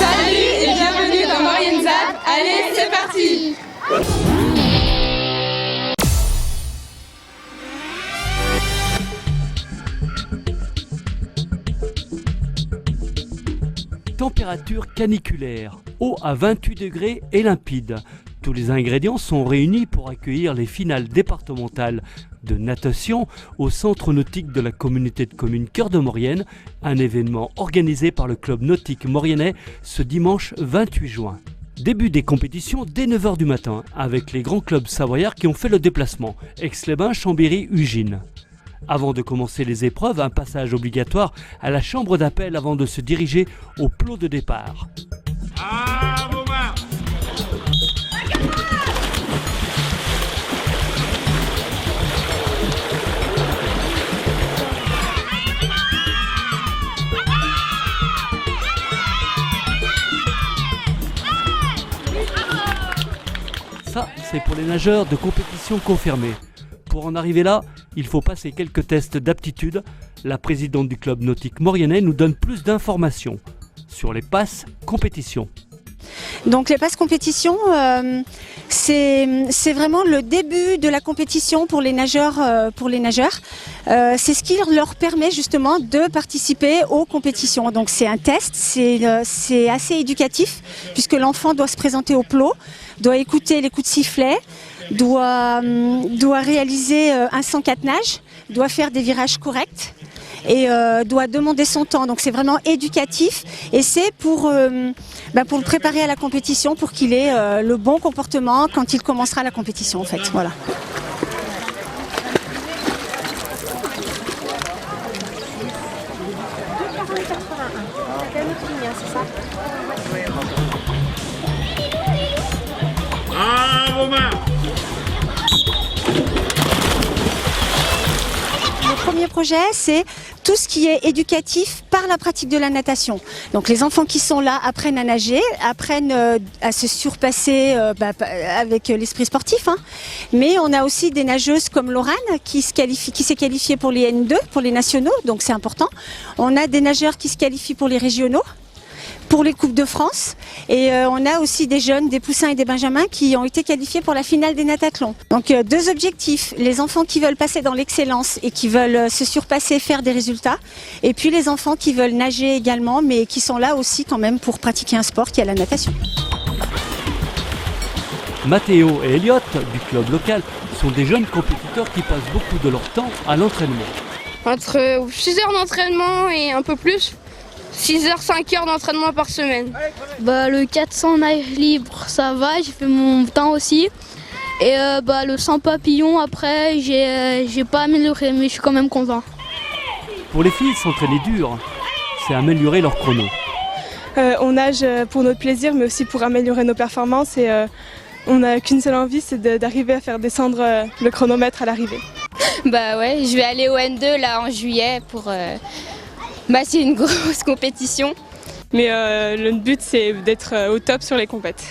Salut et bienvenue dans Maurienne Zap. Allez, c'est parti. Température caniculaire, eau à 28 degrés et limpide. Tous les ingrédients sont réunis pour accueillir les finales départementales de natation au centre nautique de la communauté de communes Cœur de Maurienne, un événement organisé par le club nautique mauriennais ce dimanche 28 juin. Début des compétitions dès 9h du matin avec les grands clubs savoyards qui ont fait le déplacement, Aix-les-Bains, Chambéry, Ugine. Avant de commencer les épreuves, un passage obligatoire à la chambre d'appel avant de se diriger au plot de départ. Ça, c'est pour les nageurs de compétition confirmés. Pour en arriver là, il faut passer quelques tests d'aptitude. La présidente du club nautique mauriennais nous donne plus d'informations sur les passes compétition. Donc les passes compétition, c'est vraiment le début de la compétition pour les nageurs. C'est ce qui leur permet justement de participer aux compétitions. Donc c'est un test, c'est assez éducatif puisque l'enfant doit se présenter au plot, doit écouter les coups de sifflet, doit réaliser un 104 nages, doit faire des virages corrects et doit demander son temps. Donc c'est vraiment éducatif et c'est pour le préparer à la compétition pour qu'il ait le bon comportement quand il commencera la compétition en fait. Voilà. Le premier projet, c'est tout ce qui est éducatif par la pratique de la natation. Donc les enfants qui sont là apprennent à nager, apprennent à se surpasser avec l'esprit sportif. Mais on a aussi des nageuses comme Laurane qui s'est qualifiée pour les N2, pour les nationaux, donc c'est important. On a des nageurs qui se qualifient pour les régionaux, pour les Coupes de France. Et on a aussi des jeunes, des poussins et des benjamins qui ont été qualifiés pour la finale des natathlons. Donc deux objectifs, les enfants qui veulent passer dans l'excellence et qui veulent se surpasser, faire des résultats. Et puis les enfants qui veulent nager également, mais qui sont là aussi quand même pour pratiquer un sport qui est la natation. Mathéo et Elliot, du club local, sont des jeunes compétiteurs qui passent beaucoup de leur temps à l'entraînement. Entre 6 heures d'entraînement et un peu plus. 6 heures, 5 heures d'entraînement par semaine. Le 400 nage libre, ça va, j'ai fait mon temps aussi. Et le 100 papillon, après, j'ai pas amélioré, mais je suis quand même content. Pour les filles, s'entraîner dur, c'est améliorer leur chrono. On nage pour notre plaisir, mais aussi pour améliorer nos performances. Et on n'a qu'une seule envie, c'est d'arriver à faire descendre le chronomètre à l'arrivée. Ouais, je vais aller au N2 là en juillet pour... c'est une grosse compétition. Mais le but, c'est d'être au top sur les compètes.